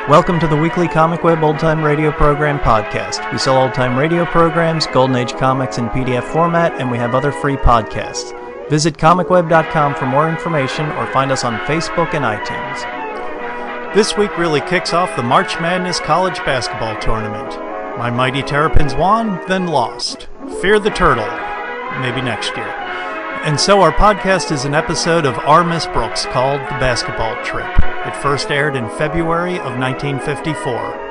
Welcome to the weekly ComicWeb Old Time Radio Program podcast. We sell old-time radio programs, Golden Age comics in PDF format, and we have other free podcasts. Visit comicweb.com for more information or find us on Facebook and iTunes. This week really kicks off the March Madness College Basketball Tournament. My mighty Terrapins won, then lost. Fear the turtle. Maybe next year. And so our podcast is an episode of Our Miss Brooks called The Basketball Trip. It first aired in February of 1954.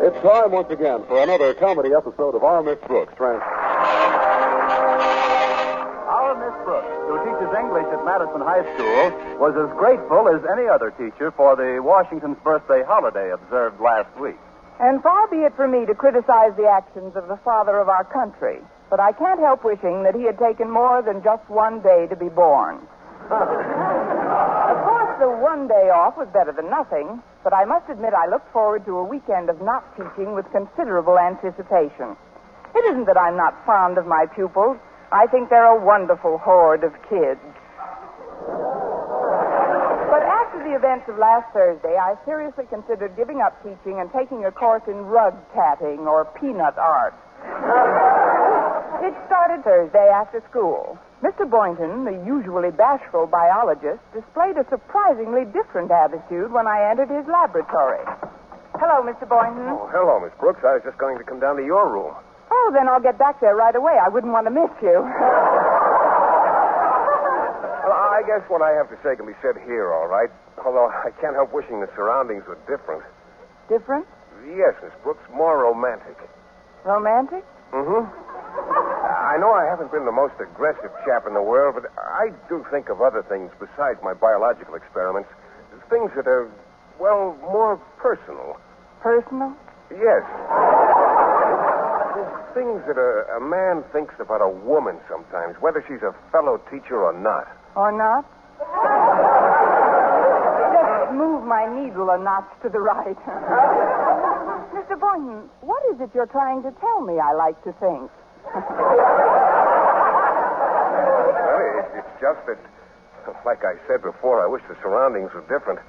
It's time once again for another comedy episode of Our Miss Brooks. Our Miss Brooks, who teaches English at Madison High School, was as grateful as any other teacher for the Washington's birthday holiday observed last week. And far be it from me to criticize the actions of the father of our country, but I can't help wishing that he had taken more than just one day to be born. Of course, the one day off was better than nothing, but I must admit I looked forward to a weekend of not teaching with considerable anticipation. It isn't that I'm not fond of my pupils. I think they're a wonderful horde of kids. But after the events of last Thursday, I seriously considered giving up teaching and taking a course in rug tatting or peanut art. It started Thursday after school. Mr. Boynton, the usually bashful biologist, displayed a surprisingly different attitude when I entered his laboratory. Hello, Mr. Boynton. Oh, hello, Miss Brooks. I was just going to come down to your room. Oh, then I'll get back there right away. I wouldn't want to miss you. Well, I guess what I have to say can be said here, all right? Although I can't help wishing the surroundings were different. Different? Yes, Miss Brooks, more romantic. Romantic? Mm-hmm. I know I haven't been the most aggressive chap in the world, but I do think of other things besides my biological experiments. Things that are, well, more personal. Personal? Yes. Things that a man thinks about a woman sometimes, whether she's a fellow teacher or not. Or not? Just move my needle a notch to the right. Mr. Boynton, what is it you're trying to tell me I like to think? Well, it's just that, like I said before, I wish the surroundings were different.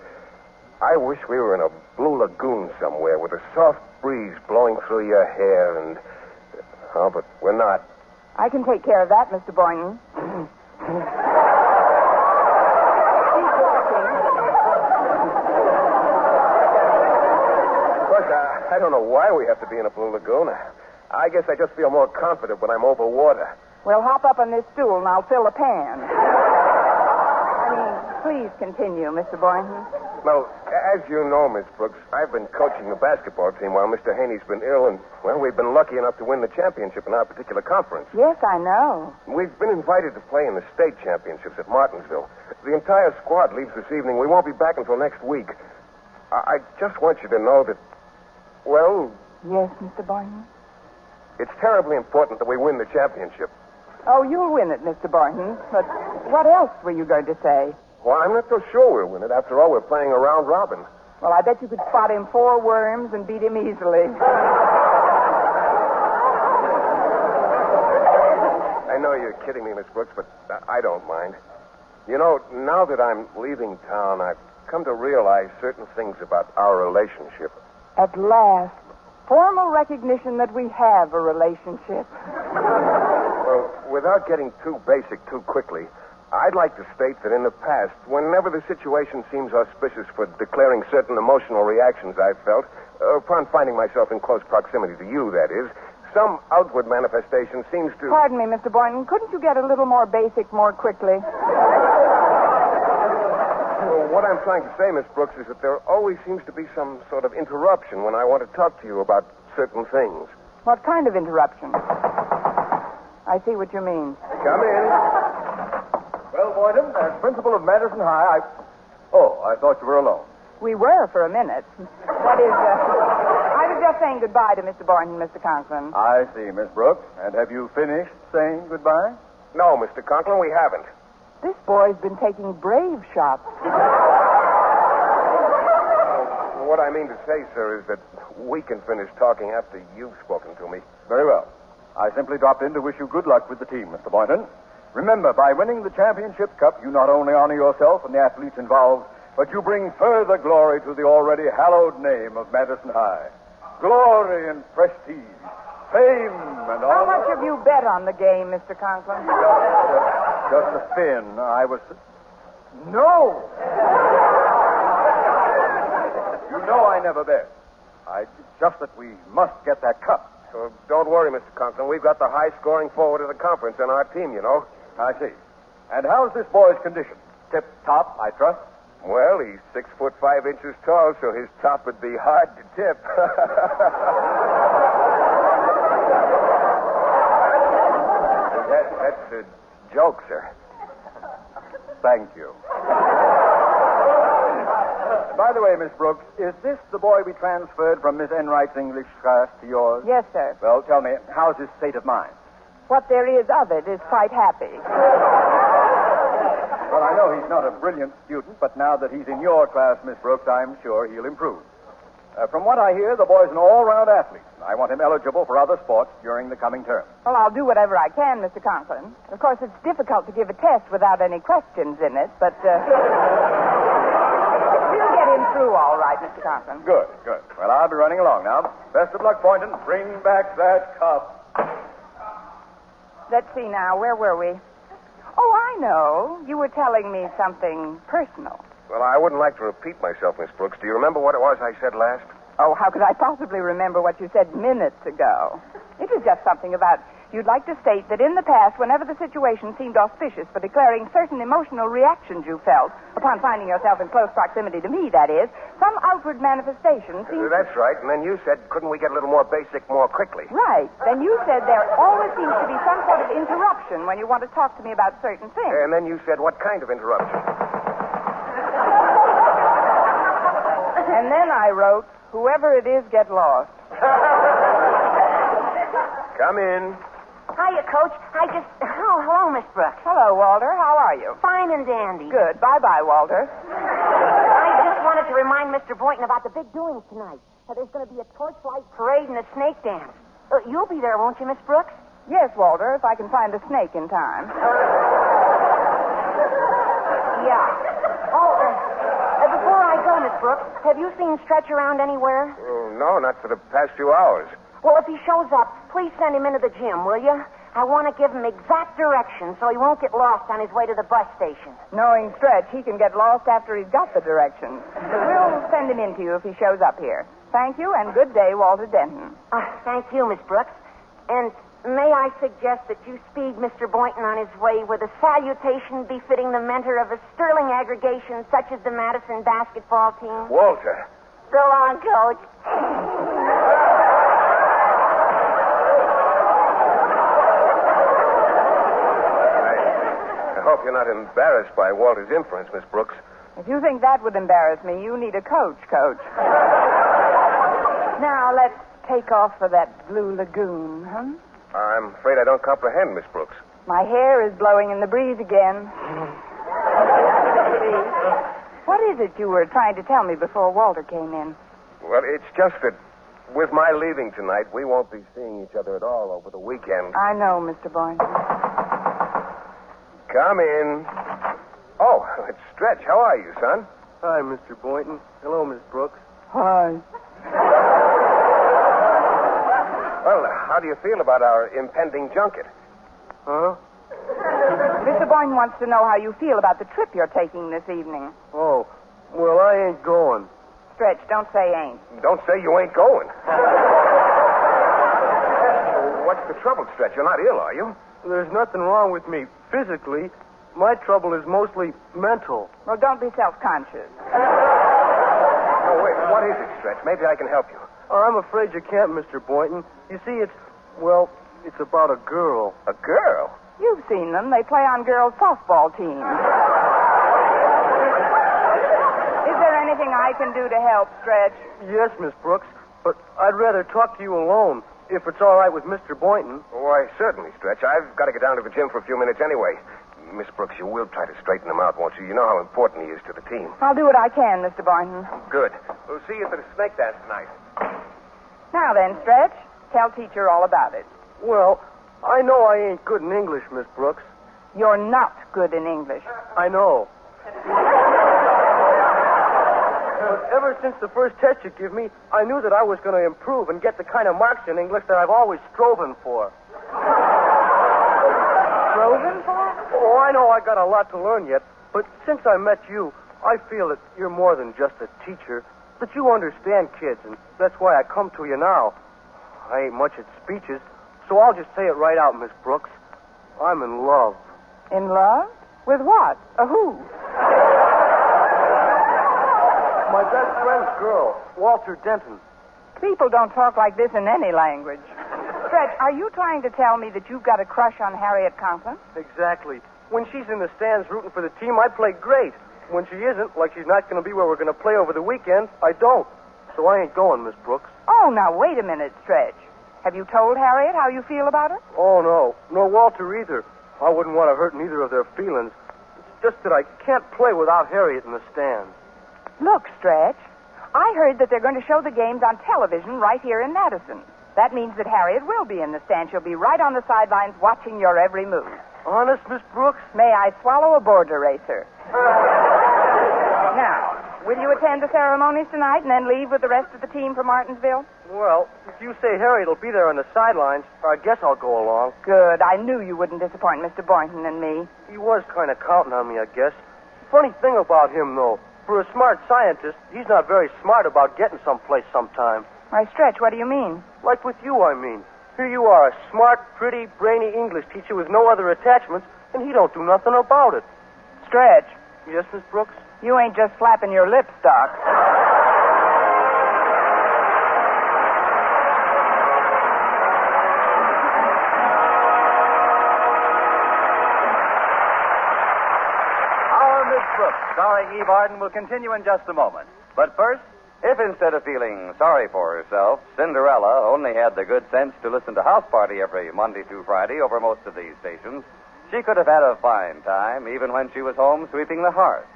I wish we were in a blue lagoon somewhere with a soft breeze blowing through your hair and... Oh, but we're not. I can take care of that, Mr. Boynton. Keep walking. Look, I don't know why we have to be in a blue lagoon. I guess I just feel more confident when I'm over water. Well, hop up on this stool and I'll fill a pan. Please continue, Mr. Boynton. Well, as you know, Miss Brooks, I've been coaching the basketball team while Mr. Haney's been ill, and, well, we've been lucky enough to win the championship in our particular conference. Yes, I know. We've been invited to play in the state championships at Martinsville. The entire squad leaves this evening. We won't be back until next week. I just want you to know that, well... Yes, Mr. Boynton? It's terribly important that we win the championship. Oh, you'll win it, Mr. Boynton. But what else were you going to say? Well, I'm not so sure we'll win it. After all, we're playing a round robin. Well, I bet you could spot him 4 worms and beat him easily. I know you're kidding me, Miss Brooks, but I don't mind. You know, now that I'm leaving town, I've come to realize certain things about our relationship. At last, formal recognition that we have a relationship. Well, without getting too basic too quickly, I'd like to state that in the past, whenever the situation seems auspicious for declaring certain emotional reactions I've felt, upon finding myself in close proximity to you, that is, some outward manifestation seems to... Pardon me, Mr. Boynton. Couldn't you get a little more basic more quickly? Well, what I'm trying to say, Miss Brooks, is that there always seems to be some sort of interruption when I want to talk to you about certain things. What kind of interruption? I see what you mean. Come in. Well, Boynton, as principal of Madison High, I thought you were alone. We were for a minute. That is, I was just saying goodbye to Mr. Boynton, Mr. Conklin. I see, Miss Brooks. And have you finished saying goodbye? No, Mr. Conklin, we haven't. This boy's been taking brave shots. What I mean to say, sir, is that we can finish talking after you've spoken to me. Very well. I simply dropped in to wish you good luck with the team, Mr. Boynton. Remember, by winning the championship cup, you not only honor yourself and the athletes involved, but you bring further glory to the already hallowed name of Madison High. Glory and prestige, fame and honor. How much have you bet on the game, Mr. Conklin? Just a spin. No! You know I never bet. It's just that we must get that cup. So don't worry, Mr. Conklin. We've got the high-scoring forward of the conference on our team, you know. I see. And how's this boy's condition? Tip-top, I trust? Well, he's 6'5" tall, so his top would be hard to tip. That's a joke, sir. Thank you. By the way, Miss Brooks, is this the boy we transferred from Miss Enright's English class to yours? Yes, sir. Well, tell me, how's his state of mind? What there is of it is quite happy. Well, I know he's not a brilliant student, but now that he's in your class, Miss Brooks, I'm sure he'll improve. From what I hear, the boy's an all-round athlete. I want him eligible for other sports during the coming term. Well, I'll do whatever I can, Mr. Conklin. Of course, it's difficult to give a test without any questions in it, but we'll get him through all right, Mr. Conklin. Good. Well, I'll be running along now. Best of luck, Boynton. Bring back that cup. Let's see now. Where were we? Oh, I know. You were telling me something personal. Well, I wouldn't like to repeat myself, Miss Brooks. Do you remember what it was I said last? Oh, how could I possibly remember what you said minutes ago? It was just something about you'd like to state that in the past, whenever the situation seemed auspicious for declaring certain emotional reactions you felt upon finding yourself in close proximity to me, that is, some outward manifestation seemed... That's right. And then you said, couldn't we get a little more basic more quickly? Right. Then you said there always seems to be some sort of interruption when you want to talk to me about certain things. And then you said, what kind of interruption? And then I wrote, whoever it is, get lost. Come in. Hiya, Coach. Oh, hello, Miss Brooks. Hello, Walter. How are you? Fine and dandy. Good. Bye-bye, Walter. I just wanted to remind Mr. Boynton about the big doings tonight. There's going to be a torchlight parade and a snake dance. You'll be there, won't you, Miss Brooks? Yes, Walter, if I can find a snake in time. Yeah. Oh, before I go, Miss Brooks, have you seen Stretch around anywhere? No, not for the past few hours. Well, if he shows up, please send him into the gym, will you? I want to give him exact directions so he won't get lost on his way to the bus station. Knowing Stretch, he can get lost after he's got the directions. We'll send him in to you if he shows up here. Thank you, and good day, Walter Denton. Thank you, Miss Brooks. And may I suggest that you speed Mr. Boynton on his way with a salutation befitting the mentor of a sterling aggregation such as the Madison basketball team? Walter. So long, Coach. I hope you're not embarrassed by Walter's inference, Miss Brooks. If you think that would embarrass me, you need a coach. Now, let's take off for that Blue Lagoon, huh? I'm afraid I don't comprehend, Miss Brooks. My hair is blowing in the breeze again. What is it you were trying to tell me before Walter came in? Well, it's just that with my leaving tonight, we won't be seeing each other at all over the weekend. I know, Mr. Boynton. Come in. Oh, it's Stretch. How are you, son? Hi, Mr. Boynton. Hello, Miss Brooks. Hi. Well, how do you feel about our impending junket? Huh? Mr. Boynton wants to know how you feel about the trip you're taking this evening. Oh, well, I ain't going. Stretch, don't say ain't. Don't say you ain't going. What's the trouble, Stretch? You're not ill, are you? There's nothing wrong with me physically. My trouble is mostly mental. Well, don't be self-conscious. Oh, wait. What is it, Stretch? Maybe I can help you. Oh, I'm afraid you can't, Mr. Boynton. You see, it's about a girl. A girl? You've seen them. They play on girls' softball teams. Is there anything I can do to help, Stretch? Yes, Miss Brooks, but I'd rather talk to you alone, if it's all right with Mr. Boynton. Why, certainly, Stretch. I've got to get down to the gym for a few minutes anyway. Miss Brooks, you will try to straighten him out, won't you? You know how important he is to the team. I'll do what I can, Mr. Boynton. Good. We'll see you at the snake dance tonight. Now then, Stretch, tell teacher all about it. Well, I know I ain't good in English, Miss Brooks, You're not good in English. I know. But ever since the first test you give me, I knew that I was going to improve and get the kind of marks in English that I've always striven for. Frozen for? Oh, I know I got a lot to learn yet, but since I met you, I feel that you're more than just a teacher, that you understand kids, and that's why I come to you now. I ain't much at speeches, so I'll just say it right out, Miss Brooks. I'm in love. In love? With what? Who? My best friend's girl, Walter Denton. People don't talk like this in any language. Stretch, are you trying to tell me that you've got a crush on Harriet Conklin? Exactly. When she's in the stands rooting for the team, I play great. When she isn't, like she's not going to be where we're going to play over the weekend, I don't. So I ain't going, Miss Brooks. Oh, now, wait a minute, Stretch. Have you told Harriet how you feel about her? Oh, no. Nor Walter either. I wouldn't want to hurt neither of their feelings. It's just that I can't play without Harriet in the stands. Look, Stretch, I heard that they're going to show the games on television right here in Madison. That means that Harriet will be in the stand. She'll be right on the sidelines watching your every move. Honest, Miss Brooks? May I swallow a board eraser? Now, will you attend the ceremonies tonight and then leave with the rest of the team for Martinsville? Well, if you say Harriet will be there on the sidelines, I guess I'll go along. Good. I knew you wouldn't disappoint Mr. Boynton and me. He was kind of counting on me, I guess. Funny thing about him, though, for a smart scientist, he's not very smart about getting someplace sometime. Why, Stretch, what do you mean? Like with you, I mean. Here you are, a smart, pretty, brainy English teacher with no other attachments, and he don't do nothing about it. Stretch, Yes, Miss Brooks? you ain't just flapping your lipstock. Our Miss Brooks, starring Eve Arden, will continue in just a moment. But first, If instead of feeling sorry for herself, Cinderella only had the good sense to listen to House Party every Monday through Friday over most of these stations, she could have had a fine time even when she was home sweeping the hearth.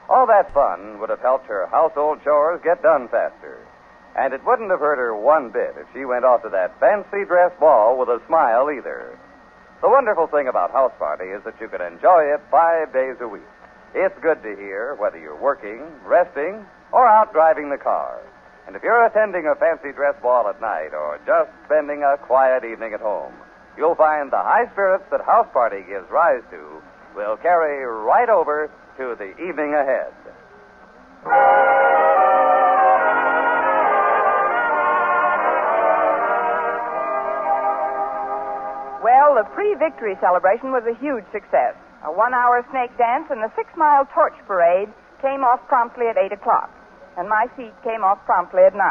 All that fun would have helped her household chores get done faster. And it wouldn't have hurt her one bit if she went off to that fancy dress ball with a smile either. The wonderful thing about House Party is that you can enjoy it 5 days a week. It's good to hear whether you're working, resting, or out driving the car. And if you're attending a fancy dress ball at night or just spending a quiet evening at home, you'll find the high spirits that House Party gives rise to will carry right over to the evening ahead. Well, the pre-victory celebration was a huge success. A 1-hour snake dance and the 6-mile torch parade came off promptly at 8 o'clock. And my seat came off promptly at 9.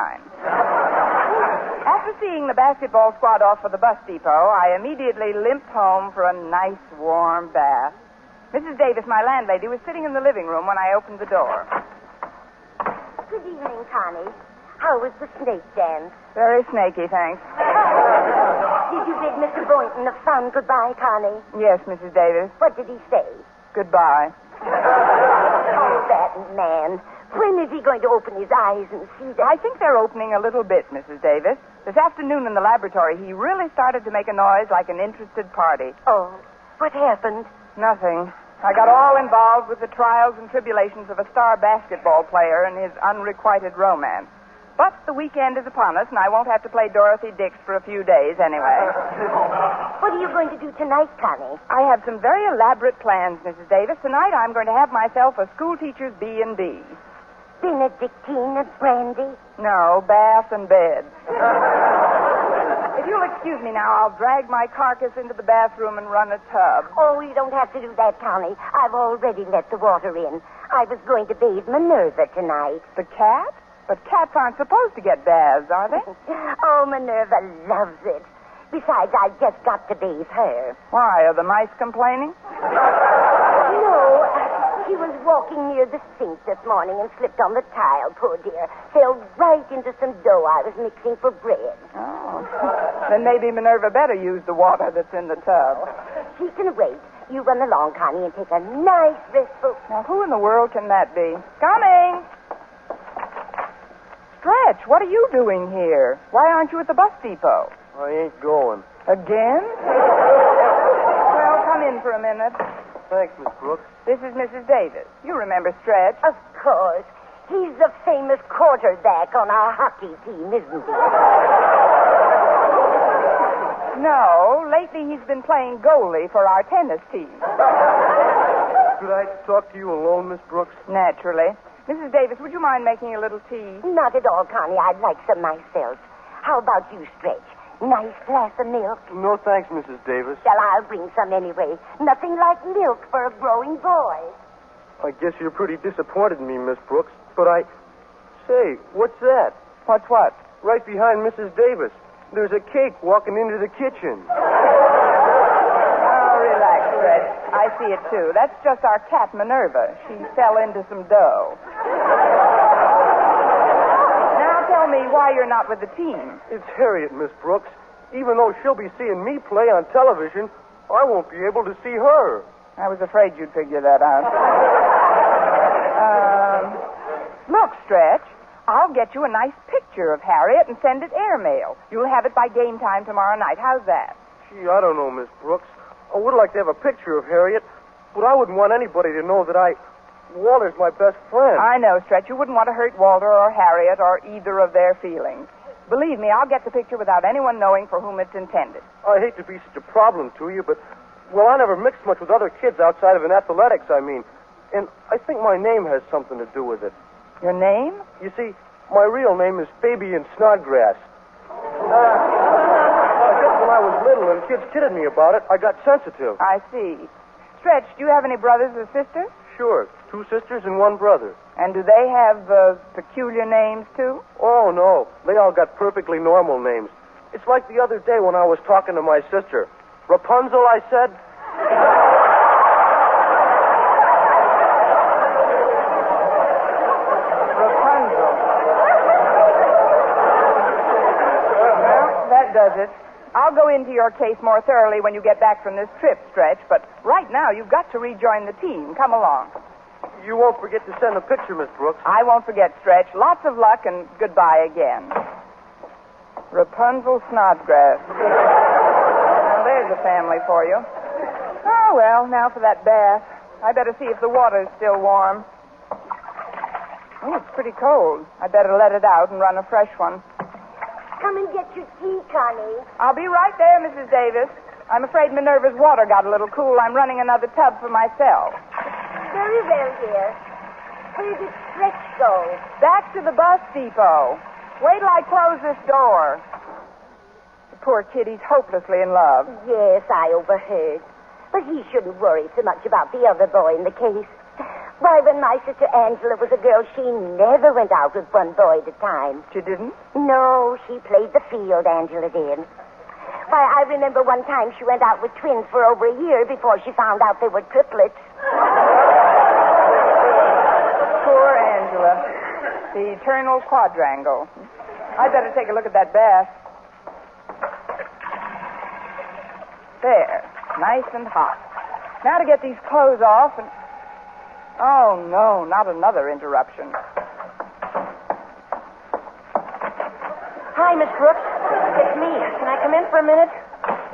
After seeing the basketball squad off for the bus depot, I immediately limped home for a nice, warm bath. Mrs. Davis, my landlady, was sitting in the living room when I opened the door. Good evening, Connie. How was the snake dance? Very snaky, thanks. Did you bid Mr. Boynton of fun goodbye, Connie? Yes, Mrs. Davis. What did he say? Goodbye. Oh, that man. When is he going to open his eyes and see that? I think they're opening a little bit, Mrs. Davis. This afternoon in the laboratory, he really started to make a noise like an interested party. Oh, what happened? Nothing. I got all involved with the trials and tribulations of a star basketball player and his unrequited romance. But the weekend is upon us, and I won't have to play Dorothy Dix for a few days anyway. What are you going to do tonight, Connie? I have some very elaborate plans, Mrs. Davis. Tonight I'm going to have myself a schoolteacher's B&B. Benedictine and brandy? No, bath and bed. If you'll excuse me now, I'll drag my carcass into the bathroom and run a tub. Oh, you don't have to do that, Connie. I've already let the water in. I was going to bathe Minerva tonight. The cat? But cats aren't supposed to get baths, are they? Oh, Minerva loves it. Besides, I just got to bathe her. Why, are the mice complaining? No, she was walking near the sink this morning and slipped on the tile, poor dear. Fell right into some dough I was mixing for bread. Oh. Then maybe Minerva better use the water that's in the tub. She can wait. You run along, Connie, and take a nice restful... Now, who in the world can that be? Coming! Stretch, what are you doing here? Why aren't you at the bus depot? I ain't going. Again? Well, come in, in for a minute? Thanks, Miss Brooks. This is Mrs. Davis. You remember Stretch? Of course. He's the famous quarterback on our hockey team, isn't he? No, lately he's been playing goalie for our tennis team. Could I talk to you alone, Miss Brooks? Naturally. Mrs. Davis, would you mind making a little tea? Not at all, Connie. I'd like some myself. How about you, Stretch? Nice glass of milk? No, thanks, Mrs. Davis. Well, I'll bring some anyway. Nothing like milk for a growing boy. I guess you're pretty disappointed in me, Miss Brooks. But Say, what's that? What's what? Right behind Mrs. Davis. There's a cake walking into the kitchen. Oh, relax, Stretch. I see it, too. That's just our cat, Minerva. She fell into some dough. Now tell me why you're not with the team. It's Harriet, Miss Brooks. Even though she'll be seeing me play on television, I won't be able to see her. I was afraid you'd figure that out. Look, Stretch, I'll get you a nice picture of Harriet and send it airmail. You'll have it by game time tomorrow night. How's that? Gee, I don't know, Miss Brooks. I would like to have a picture of Harriet, but I wouldn't want anybody to know that Walter's my best friend. I know, Stretch. You wouldn't want to hurt Walter or Harriet or either of their feelings. Believe me, I'll get the picture without anyone knowing for whom it's intended. I hate to be such a problem to you, but, I never mixed much with other kids outside of athletics, I mean. And I think my name has something to do with it. Your name? You see, my real name is Fabian Snodgrass. I guess when I was little and kids kidded me about it, I got sensitive. I see. Stretch, do you have any brothers or sisters? Sure. 2 sisters and 1 brother. And do they have peculiar names, too? Oh, no. They all got perfectly normal names. It's like the other day when I was talking to my sister. Rapunzel, I said. Rapunzel. Well, that does it. I'll go into your case more thoroughly when you get back from this trip, Stretch, but right now you've got to rejoin the team. Come along. You won't forget to send a picture, Miss Brooks. I won't forget, Stretch. Lots of luck and goodbye again. Rapunzel Snodgrass. Well, there's a family for you. Oh, well, now for that bath. I better see if the water's still warm. Oh, it's pretty cold. I better let it out and run a fresh one. Come and get your tea, Connie. I'll be right there, Mrs. Davis. I'm afraid Minerva's water got a little cool. I'm running another tub for myself. Very well, dear. Where did Stretch go? Back to the bus depot. Wait till I close this door. The poor kid, he's hopelessly in love. Yes, I overheard. But he shouldn't worry so much about the other boy in the case. Why, when my sister Angela was a girl, she never went out with one boy at a time. She didn't? No, she played the field, Angela did. Why, I remember one time she went out with twins for over a year before she found out they were triplets. Poor Angela. The eternal quadrangle. I'd better take a look at that bath. There. Nice and hot. Now to get these clothes off and... Oh, no, not another interruption. Hi, Miss Brooks. It's me. Can I come in for a minute?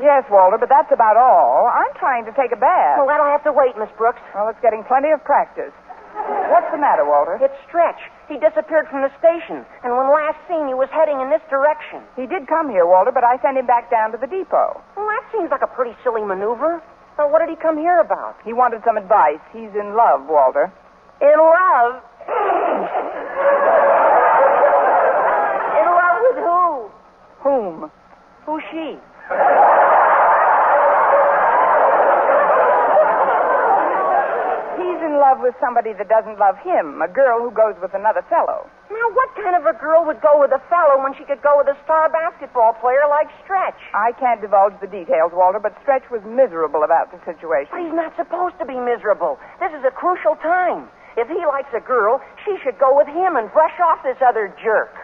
Yes, Walter, but that's about all. I'm trying to take a bath. Well, that'll have to wait, Miss Brooks. Well, it's getting plenty of practice. What's the matter, Walter? It's Stretch. He disappeared from the station, and when last seen, he was heading in this direction. He did come here, Walter, but I sent him back down to the depot. Well, that seems like a pretty silly maneuver. So what did he come here about? He wanted some advice. He's in love, Walter. In love? In love with who? Whom? Who's she? He's in love with somebody that doesn't love him, a girl who goes with another fellow. Now, what kind of a girl would go with a fellow when she could go with a star basketball player like Stretch? I can't divulge the details, Walter, but Stretch was miserable about the situation. But he's not supposed to be miserable. This is a crucial time. If he likes a girl, she should go with him and brush off this other jerk.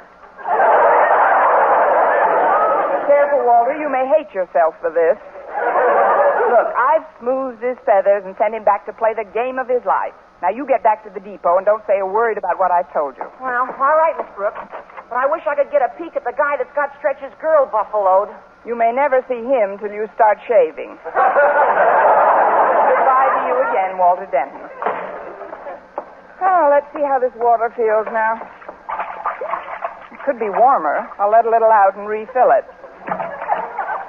Careful, Walter. You may hate yourself for this. Look, I've smoothed his feathers and sent him back to play the game of his life. Now, you get back to the depot and don't say a word about what I've told you. Well, all right, Miss Brooks. But I wish I could get a peek at the guy that's got Stretch's girl buffaloed. You may never see him till you start shaving. you again, Walter Denton. Oh, let's see how this water feels now. It could be warmer. I'll let a little out and refill it.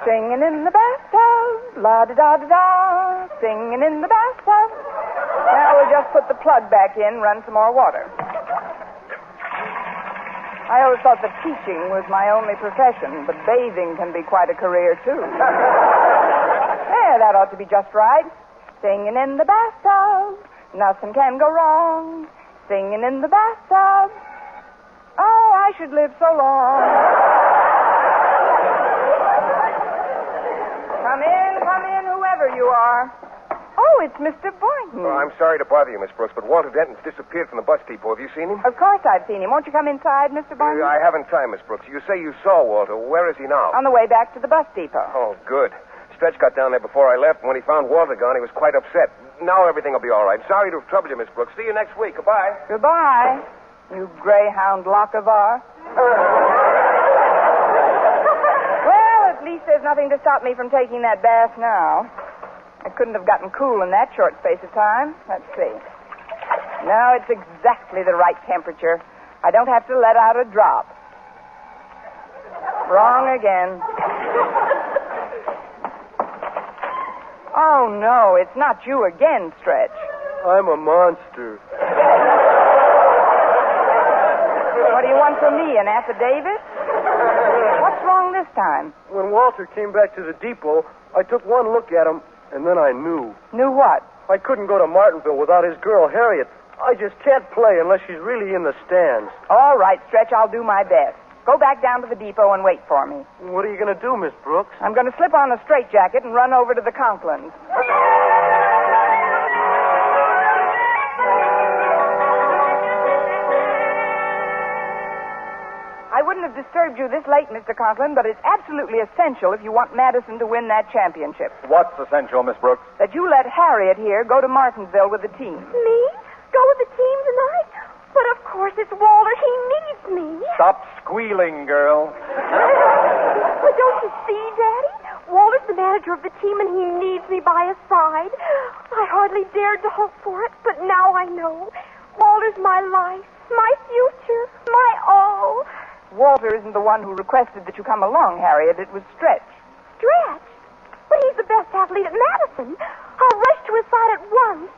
Singing in the bathtub, la-da-da-da-da, singing in the bathtub. Now we'll just put the plug back in, run some more water. I always thought that teaching was my only profession, but bathing can be quite a career, too. Yeah, that ought to be just right. Singing in the bathtub, nothing can go wrong. Singing in the bathtub, oh, I should live so long. Come in, whoever you are. Oh, it's Mr. Boynton. Oh, I'm sorry to bother you, Miss Brooks, but Walter Denton's disappeared from the bus depot. Have you seen him? Of course I've seen him. Won't you come inside, Mr. Boynton? I haven't time, Miss Brooks. You say you saw Walter. Where is he now? On the way back to the bus depot. Oh, good. Stretch got down there before I left, and when he found Walter gone, he was quite upset. Now everything will be all right. Sorry to have troubled you, Miss Brooks. See you next week. Goodbye. Goodbye, you greyhound Lochinvar. Well, at least there's nothing to stop me from taking that bath now. I couldn't have gotten cool in that short space of time. Let's see. No, it's exactly the right temperature. I don't have to let out a drop. Wrong again. Oh, no, it's not you again, Stretch. I'm a monster. What do you want from me, an affidavit? What's wrong this time? When Walter came back to the depot, I took one look at him, and then I knew. Knew what? I couldn't go to Martinsville without his girl, Harriet. I just can't play unless she's really in the stands. All right, Stretch, I'll do my best. Go back down to the depot and wait for me. What are you going to do, Miss Brooks? I'm going to slip on a straitjacket and run over to the Conklins. I wouldn't have disturbed you this late, Mr. Conklin, but it's absolutely essential if you want Madison to win that championship. What's essential, Miss Brooks? That you let Harriet here go to Martinsville with the team. Me? Go with the team tonight? But of course it's Walter. He needs me. Stop squealing, girl. But don't you see, Daddy? Walter's the manager of the team, and he needs me by his side. I hardly dared to hope for it, but now I know. Walter's my life, my future, my all. Walter isn't the one who requested that you come along, Harriet. It was Stretch. Stretch? But he's the best athlete at Madison. I'll rush to his side at once.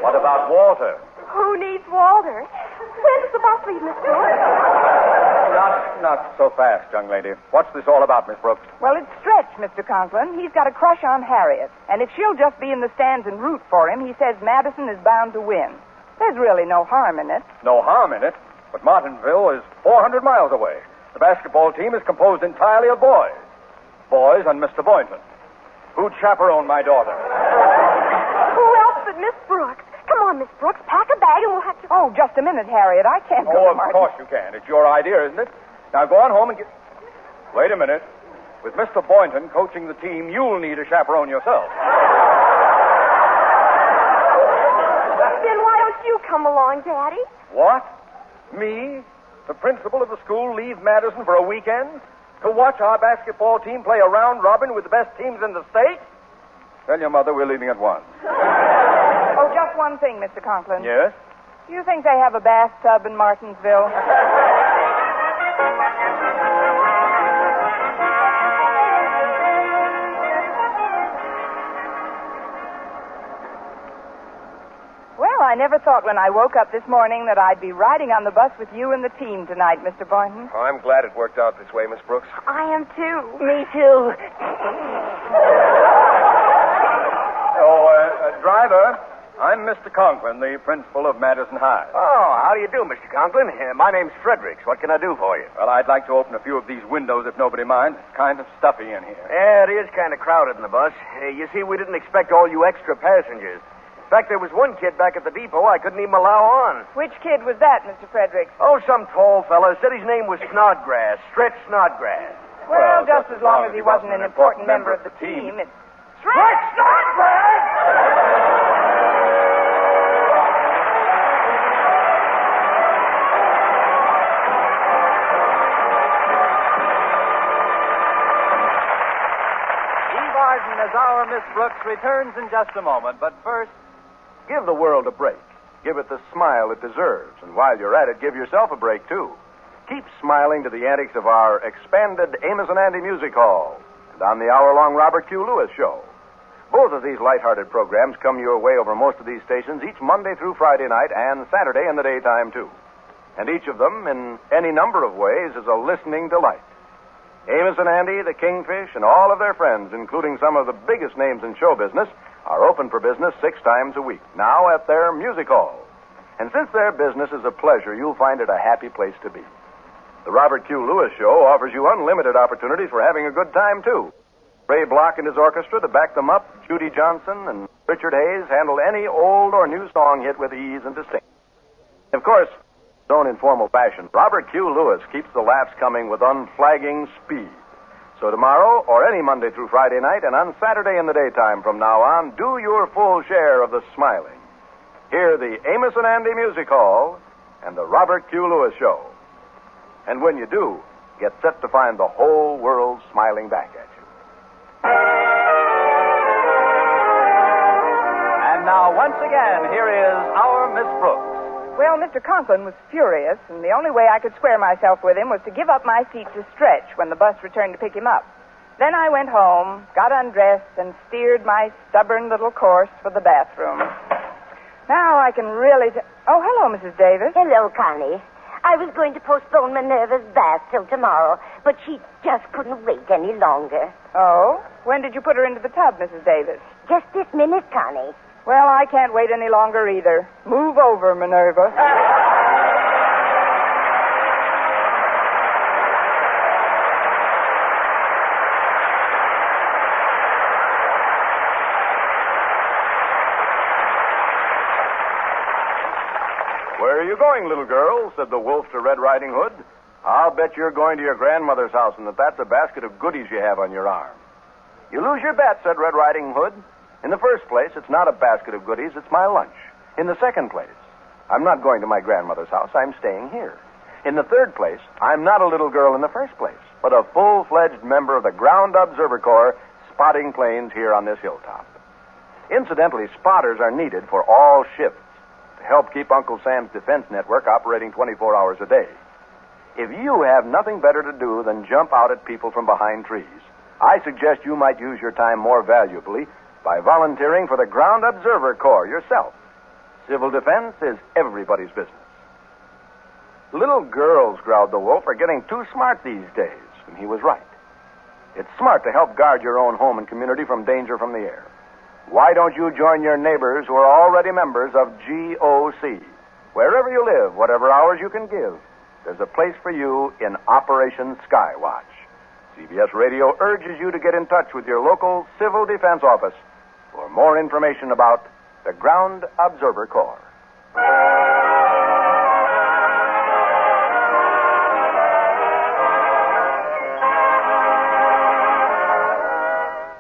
What about Walter? Who needs Walter? When does the bus leave, Miss Brooks? Not so fast, young lady. What's this all about, Miss Brooks? Well, it's Stretch, Mr. Conklin. He's got a crush on Harriet. And if she'll just be in the stands and root for him, he says Madison is bound to win. There's really no harm in it. No harm in it, but Martinsville is 400 miles away. The basketball team is composed entirely of boys. Boys and Mr. Boynton. Who'd chaperone my daughter? Who else but Miss Brooks? Come on, Miss Brooks, pack a bag and we'll have to... Oh, just a minute, Harriet. I can't go to Of course you can. It's your idea, isn't it? Now go on home and get... Wait a minute. With Mr. Boynton coaching the team, you'll need a chaperone yourself. Then why don't you come along, Daddy? What? Me, the principal of the school, leave Madison for a weekend? To watch our basketball team play a round robin with the best teams in the state? Tell your mother we're leaving at once. Oh, just one thing, Mr. Conklin. Yes? Do you think they have a bathtub in Martinsville? Well, I never thought when I woke up this morning that I'd be riding on the bus with you and the team tonight, Mr. Boynton. Oh, I'm glad it worked out this way, Miss Brooks. I am too. Me too. Driver, I'm Mr. Conklin, the principal of Madison High. Oh, how do you do, Mr. Conklin? My name's Fredericks. What can I do for you? Well, I'd like to open a few of these windows if nobody minds. It's kind of stuffy in here. Yeah, it is kind of crowded in the bus. You see, we didn't expect all you extra passengers. In fact, there was one kid back at the depot I couldn't even allow on. Which kid was that, Mr. Fredericks? Oh, some tall fella said his name was Snodgrass, Stretch Snodgrass. Well, just as long as he wasn't an important member of the team, it's... Stretch Snodgrass! Arden as our Miss Brooks returns in just a moment. But first, Give the world a break. Give it the smile it deserves. And while you're at it, give yourself a break, too. Keep smiling to the antics of our expanded Amos and Andy Music Hall and on the hour-long Robert Q. Lewis Show. Both of these lighthearted programs come your way over most of these stations each Monday through Friday night and Saturday in the daytime, too. And each of them, in any number of ways, is a listening delight. Amos and Andy, the Kingfish, and all of their friends, including some of the biggest names in show business, are open for business 6 times a week, now at their music hall. And since their business is a pleasure, you'll find it a happy place to be. The Robert Q. Lewis Show offers you unlimited opportunities for having a good time, too. Ray Block and his orchestra to back them up, Judy Johnson and Richard Hayes handle any old or new song hit with ease and distinction. Of course, in his own informal fashion, Robert Q. Lewis keeps the laughs coming with unflagging speed. So tomorrow, or any Monday through Friday night, and on Saturday in the daytime from now on, do your full share of the smiling. Hear the Amos and Andy Music Hall and the Robert Q. Lewis Show. And when you do, get set to find the whole world smiling back at you. and now once again, here is our Miss Brooks. Well, Mr. Conklin was furious, and the only way I could square myself with him was to give up my seat to Stretch when the bus returned to pick him up. Then I went home, got undressed, and steered my stubborn little course for the bathroom. Now I can really... Oh, hello, Mrs. Davis. Hello, Connie. I was going to postpone Minerva's bath till tomorrow, but she just couldn't wait any longer. Oh? When did you put her into the tub, Mrs. Davis? Just this minute, Connie. Well, I can't wait any longer either. Move over, Minerva. Where are you going, little girl? Said the wolf to Red Riding Hood. I'll bet you're going to your grandmother's house and that's a basket of goodies you have on your arm. You lose your bet, said Red Riding Hood. In the first place, it's not a basket of goodies, it's my lunch. In the second place, I'm not going to my grandmother's house, I'm staying here. In the third place, I'm not a little girl in the first place, but a full-fledged member of the Ground Observer Corps spotting planes here on this hilltop. Incidentally, spotters are needed for all shifts to help keep Uncle Sam's defense network operating 24 hours a day. If you have nothing better to do than jump out at people from behind trees, I suggest you might use your time more valuably by volunteering for the Ground Observer Corps yourself. Civil defense is everybody's business. Little girls, growled the wolf, are getting too smart these days, and he was right. It's smart to help guard your own home and community from danger from the air. Why don't you join your neighbors who are already members of GOC? Wherever you live, whatever hours you can give, there's a place for you in Operation Skywatch. CBS Radio urges you to get in touch with your local Civil Defense Office for more information about the Ground Observer Corps.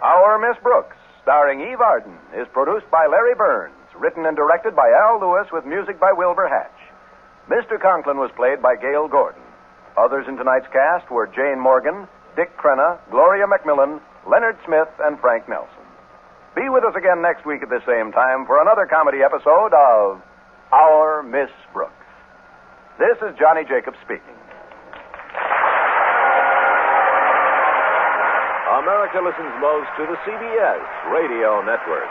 Our Miss Brooks, starring Eve Arden, is produced by Larry Burns, written and directed by Al Lewis with music by Wilbur Hatch. Mr. Conklin was played by Gail Gordon. Others in tonight's cast were Jane Morgan, Dick Crenna, Gloria McMillan, Leonard Smith, and Frank Nelson. Be with us again next week at the same time for another comedy episode of Our Miss Brooks. This is Johnny Jacobs speaking. America listens most to the CBS Radio Network.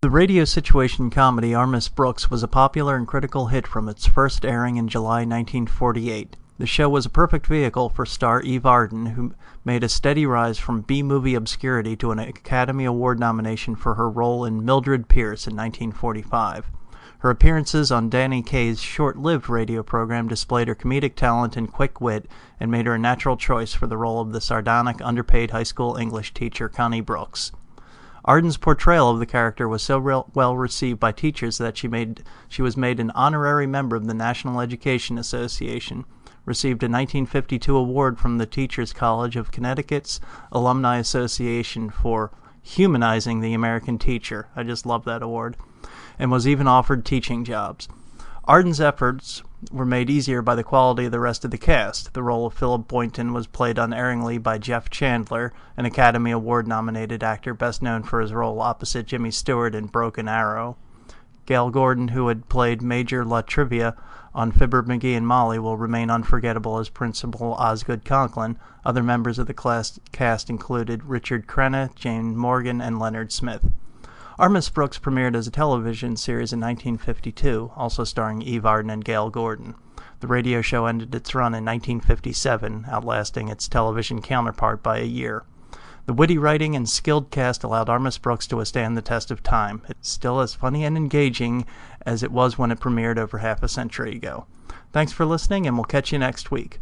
The radio situation comedy Our Miss Brooks was a popular and critical hit from its first airing in July 1948. The show was a perfect vehicle for star Eve Arden, who made a steady rise from B-movie obscurity to an Academy Award nomination for her role in Mildred Pierce in 1945. Her appearances on Danny Kaye's short-lived radio program displayed her comedic talent and quick wit and made her a natural choice for the role of the sardonic, underpaid high school English teacher Connie Brooks. Arden's portrayal of the character was so well received by teachers that she was made an honorary member of the National Education Association, received a 1952 award from the Teachers College of Connecticut's Alumni Association for humanizing the American teacher. I just love that award. And was even offered teaching jobs. Arden's efforts were made easier by the quality of the rest of the cast. The role of Philip Boynton was played unerringly by Jeff Chandler, an Academy Award-nominated actor best known for his role opposite Jimmy Stewart in Broken Arrow. Gale Gordon, who had played Major La Trivia on Fibber McGee and Molly, will remain unforgettable as Principal Conklin. Other members of the cast included Richard Crenna, Jane Morgan, and Leonard Smith. Armis Brooks premiered as a television series in 1952, also starring Eve Arden and Gale Gordon. The radio show ended its run in 1957, outlasting its television counterpart by a year. The witty writing and skilled cast allowed Armis Brooks to withstand the test of time. It's still as funny and engaging as it was when it premiered over half a century ago. Thanks for listening, and we'll catch you next week.